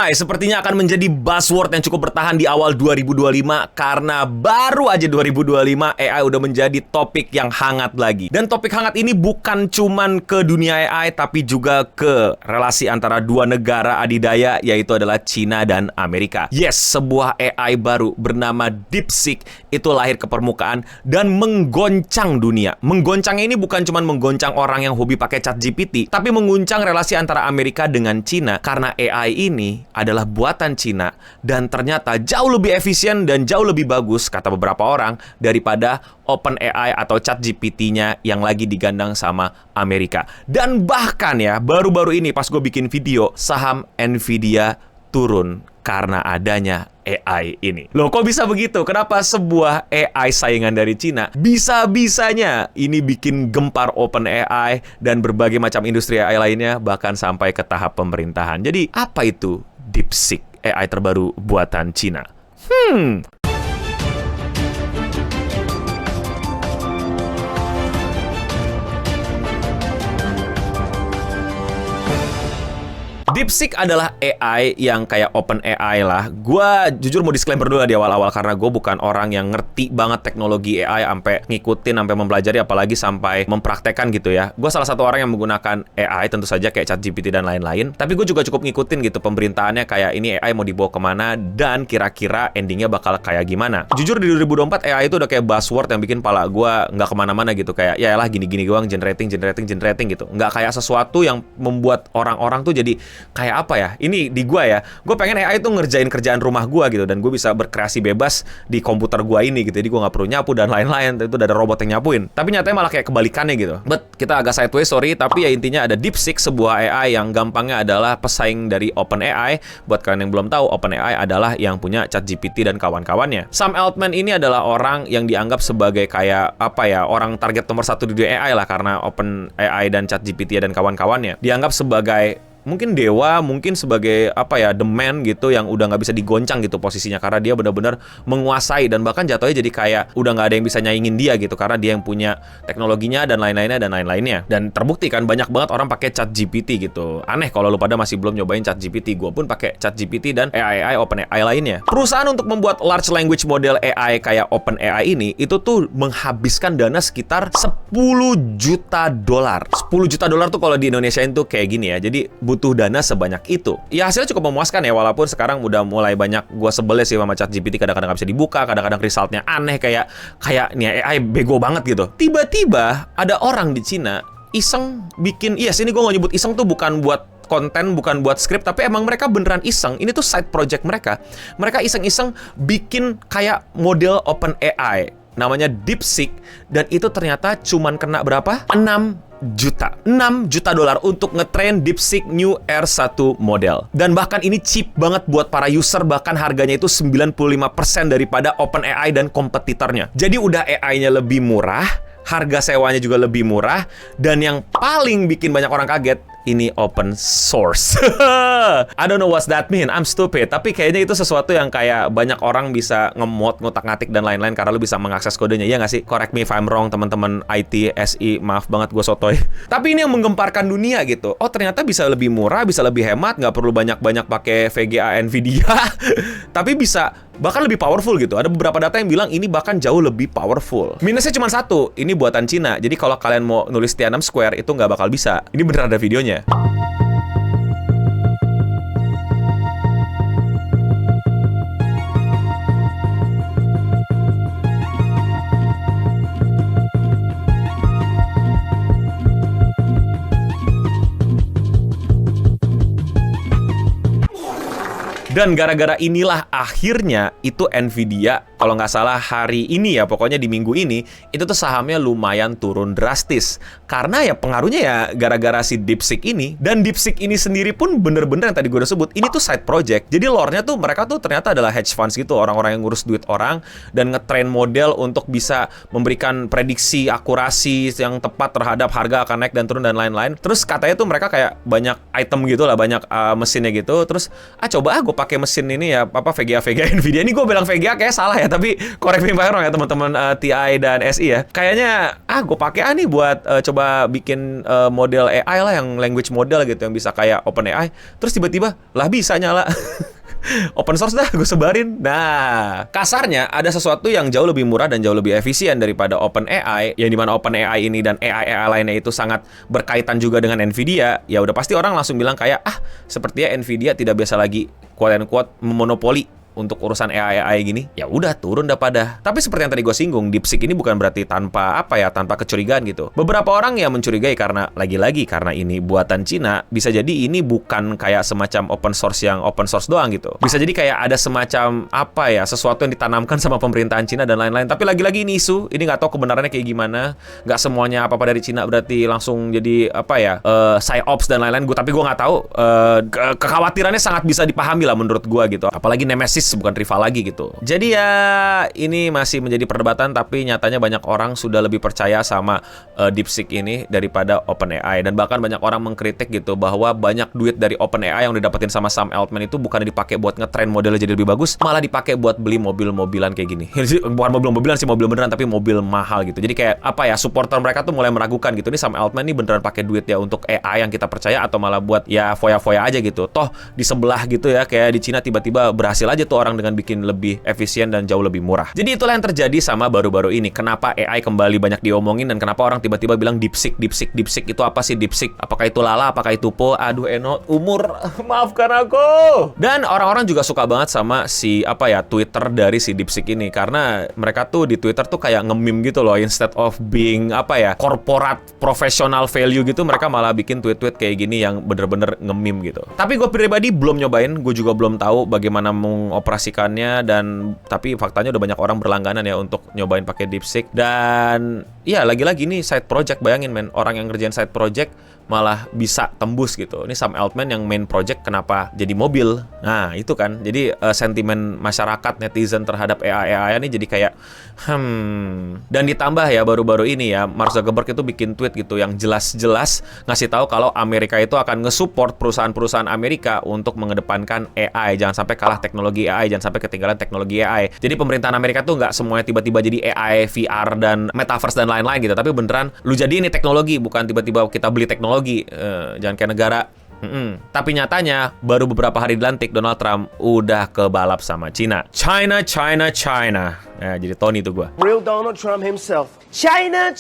AI sepertinya akan menjadi buzzword yang cukup bertahan di awal 2025 karena baru aja 2025 AI udah menjadi topik yang hangat lagi. Dan topik hangat ini bukan cuman ke dunia AI tapi juga ke relasi antara dua negara adidaya, yaitu adalah China dan Amerika. Yes, sebuah AI baru bernama DeepSeek itu lahir ke permukaan dan menggoncang dunia. Menggoncangnya ini bukan cuman menggoncang orang yang hobi pakai ChatGPT, tapi mengguncang relasi antara Amerika dengan China karena AI ini adalah buatan Cina dan ternyata jauh lebih efisien dan jauh lebih bagus, kata beberapa orang, daripada OpenAI atau ChatGPT-nya yang lagi digandang sama Amerika. Dan bahkan ya, baru-baru ini pas gue bikin video, saham Nvidia turun karena adanya AI ini. Loh, kok bisa begitu? Kenapa sebuah AI saingan dari Cina bisa-bisanya ini bikin gempar OpenAI dan berbagai macam industri AI lainnya, bahkan sampai ke tahap pemerintahan? Jadi, apa itu DeepSeek, AI terbaru buatan Cina? DeepSeek adalah AI yang kayak OpenAI lah. Gua jujur mau disclaimer dulu di awal-awal karena gue bukan orang yang ngerti banget teknologi AI sampai ngikutin, sampai mempelajari, apalagi sampai mempraktekkan gitu ya. Gue salah satu orang yang menggunakan AI tentu saja kayak ChatGPT dan lain-lain. Tapi gue juga cukup ngikutin gitu pemberitahannya kayak ini AI mau dibawa kemana dan kira-kira endingnya bakal kayak gimana. Jujur di 2024 AI itu udah kayak buzzword yang bikin pala gue nggak kemana-mana gitu. Kayak ya lah gini-gini doang, generating gitu. Nggak kayak sesuatu yang membuat orang-orang tuh jadi kayak apa ya? Ini di gua ya. Gue pengen AI itu ngerjain kerjaan rumah gua gitu dan gue bisa berkreasi bebas di komputer gua ini gitu. Jadi gue nggak perlu nyapu dan lain-lain. Itu udah ada robot yang nyapuin. Tapi nyatanya malah kayak kebalikannya gitu. But kita agak sideways, sorry. Tapi ya intinya ada DeepSeek, sebuah AI yang gampangnya adalah pesaing dari OpenAI. Buat kalian yang belum tahu, OpenAI adalah yang punya ChatGPT dan kawan-kawannya. Sam Altman ini adalah orang yang dianggap sebagai kayak apa ya, orang target nomor 1 di dunia AI lah karena OpenAI dan ChatGPT dan kawan-kawannya dianggap sebagai mungkin dewa, mungkin sebagai apa ya, the man gitu yang udah nggak bisa digoncang gitu posisinya karena dia benar-benar menguasai dan bahkan jatuhnya jadi kayak udah nggak ada yang bisa nyaingin dia gitu karena dia yang punya teknologinya dan lain-lainnya. Dan terbukti kan banyak banget orang pakai ChatGPT gitu. Aneh kalau lu pada masih belum nyobain ChatGPT. Gue pun pakai ChatGPT dan AI OpenAI lainnya. Perusahaan untuk membuat large language model AI kayak OpenAI ini itu tuh menghabiskan dana sekitar $10 juta. $10 juta tuh kalau di Indonesia itu kayak gini ya. Jadi butuh dana sebanyak itu. Ya hasilnya cukup memuaskan ya, walaupun sekarang udah mulai banyak gua sebel sih sama ChatGPT, kadang-kadang nggak bisa dibuka, kadang-kadang resultnya aneh kayak nih AI bego banget gitu. Tiba-tiba ada orang di Cina iseng bikin, ini gua nggak nyebut iseng tuh bukan buat konten, bukan buat skrip, tapi emang mereka beneran iseng. Ini tuh side project mereka. Mereka iseng-iseng bikin kayak model OpenAI namanya DeepSeek dan itu ternyata cuman kena berapa? $6 juta untuk ngetrain DeepSeek New R1 model. Dan bahkan ini cheap banget buat para user, bahkan harganya itu 95% daripada OpenAI dan kompetitornya. Jadi udah AI-nya lebih murah, harga sewanya juga lebih murah, dan yang paling bikin banyak orang kaget, ini open source. I don't know what's that mean, I'm stupid. Tapi kayaknya itu sesuatu yang kayak banyak orang bisa ngemod, ngutak-ngatik dan lain-lain karena lu bisa mengakses kodenya, ya nggak sih? Correct me if I'm wrong, teman-teman IT, SI, maaf banget gue sotoy. Tapi ini yang menggemparkan dunia gitu. Oh ternyata bisa lebih murah, bisa lebih hemat, nggak perlu banyak-banyak pakai VGA Nvidia. Tapi bisa bahkan lebih powerful gitu. Ada beberapa data yang bilang ini bahkan jauh lebih powerful. Minusnya cuma satu, ini buatan Cina. Jadi kalau kalian mau nulis Tiananmen Square itu nggak bakal bisa. Ini beneran ada videonya. Dan gara-gara inilah akhirnya itu Nvidia, kalau nggak salah hari ini ya, pokoknya di minggu ini, itu tuh sahamnya lumayan turun drastis. Karena ya pengaruhnya ya gara-gara si DeepSeek ini. Dan DeepSeek ini sendiri pun bener-bener yang tadi gue udah sebut, ini tuh side project. Jadi lore-nya tuh mereka tuh ternyata adalah hedge funds gitu, orang-orang yang ngurus duit orang dan ngetrain model untuk bisa memberikan prediksi akurasi yang tepat terhadap harga akan naik dan turun dan lain-lain. Terus katanya tuh mereka kayak banyak item gitu lah, banyak mesinnya gitu. Terus coba gue pakai mesin ini ya, apa VGA Nvidia. Ini gue bilang VGA kayak salah ya, tapi correct me if I'm wrong ya teman-teman, TI dan SI ya. Kayaknya gue pakai nih buat coba bikin model AI lah, yang language model gitu, yang bisa kayak OpenAI. Terus tiba-tiba lah bisa nyala. Open source dah, gue sebarin. Nah, kasarnya ada sesuatu yang jauh lebih murah dan jauh lebih efisien daripada OpenAI, yang dimana OpenAI ini dan AI lainnya itu sangat berkaitan juga dengan Nvidia. Ya udah pasti orang langsung bilang kayak, sepertinya Nvidia tidak biasa lagi quote and quote memonopoli untuk urusan AI gini. Ya udah, turun dah pada. Tapi seperti yang tadi gue singgung, DeepSeek ini bukan berarti tanpa kecurigaan gitu. Beberapa orang yang mencurigai karena lagi-lagi karena ini buatan Cina, bisa jadi ini bukan kayak semacam open source yang open source doang gitu. Bisa jadi kayak ada semacam sesuatu yang ditanamkan sama pemerintahan Cina dan lain-lain. Tapi lagi-lagi ini isu, ini nggak tahu kebenarannya kayak gimana. Nggak semuanya apa-apa dari Cina berarti langsung jadi psyops dan lain-lain. Tapi gue nggak tahu. Kekhawatirannya sangat bisa dipahami lah menurut gue gitu. Apalagi Nemesis bukan rival lagi gitu. Jadi ya ini masih menjadi perdebatan, tapi nyatanya banyak orang sudah lebih percaya sama DeepSeek ini daripada OpenAI, dan bahkan banyak orang mengkritik gitu bahwa banyak duit dari OpenAI yang didapetin sama Sam Altman itu bukan dipakai buat ngetrain modelnya jadi lebih bagus, malah dipakai buat beli mobil-mobilan kayak gini. Bukan mobil-mobilan sih, mobil beneran, tapi mobil mahal gitu. Jadi kayak supporter mereka tuh mulai meragukan gitu, ini Sam Altman nih beneran pakai duit ya untuk AI yang kita percaya, atau malah buat ya foya-foya aja gitu. Toh di sebelah gitu ya, kayak di Cina tiba-tiba berhasil aja tuh orang dengan bikin lebih efisien dan jauh lebih murah. Jadi itulah yang terjadi sama baru-baru ini. Kenapa AI kembali banyak diomongin dan kenapa orang tiba-tiba bilang DeepSeek itu apa sih DeepSeek? Apakah itu lala? Apakah itu po? Aduh Eno, umur maafkan aku. Dan orang-orang juga suka banget sama si Twitter dari si DeepSeek ini, karena mereka tuh di Twitter tuh kayak nge-meme gitu loh, instead of being corporate professional value gitu, mereka malah bikin tweet-tweet kayak gini yang bener-bener nge-meme gitu. Tapi gue pribadi belum nyobain, gue juga belum tahu bagaimana mengoperasikannya, tapi faktanya udah banyak orang berlangganan ya untuk nyobain pakai DeepSeek. Dan ya lagi-lagi nih side project, bayangin men, orang yang ngerjain side project malah bisa tembus gitu. Ini Sam Altman yang main project kenapa jadi mobil. Nah itu kan, jadi sentimen masyarakat netizen terhadap AI ini jadi kayak Dan ditambah ya baru-baru ini ya, Mark Zuckerberg itu bikin tweet gitu yang jelas-jelas ngasih tahu kalau Amerika itu akan nge-support perusahaan-perusahaan Amerika untuk mengedepankan AI. Jangan sampai kalah teknologi AI, jangan sampai ketinggalan teknologi AI. Jadi pemerintahan Amerika tuh nggak semuanya tiba-tiba jadi AI, VR, dan Metaverse dan lain-lain gitu. Tapi beneran lu jadi ini teknologi, bukan tiba-tiba kita beli teknologi. Jangan kayak negara. Tapi nyatanya baru beberapa hari dilantik, Donald Trump udah kebalap sama Cina. China. Ya, jadi Tony itu gua. Real Donald Trump himself. China,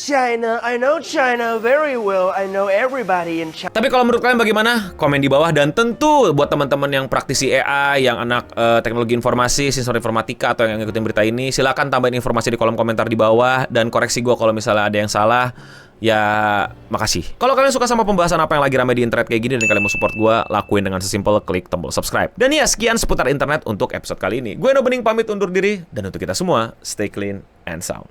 I know China very well. I know everybody in China. Tapi kalau menurut kalian bagaimana? Komen di bawah. Dan tentu buat teman-teman yang praktisi AI, yang anak teknologi informasi, sensor informatika, atau yang ngikutin berita ini, silakan tambahin informasi di kolom komentar di bawah dan koreksi gua kalau misalnya ada yang salah. Ya, makasih. Kalau kalian suka sama pembahasan apa yang lagi ramai di internet kayak gini dan kalian mau support gue, lakuin dengan sesimpel klik tombol subscribe. Dan ya, sekian seputar internet untuk episode kali ini. Gue Eno Bening pamit undur diri, dan untuk kita semua, stay clean and sound.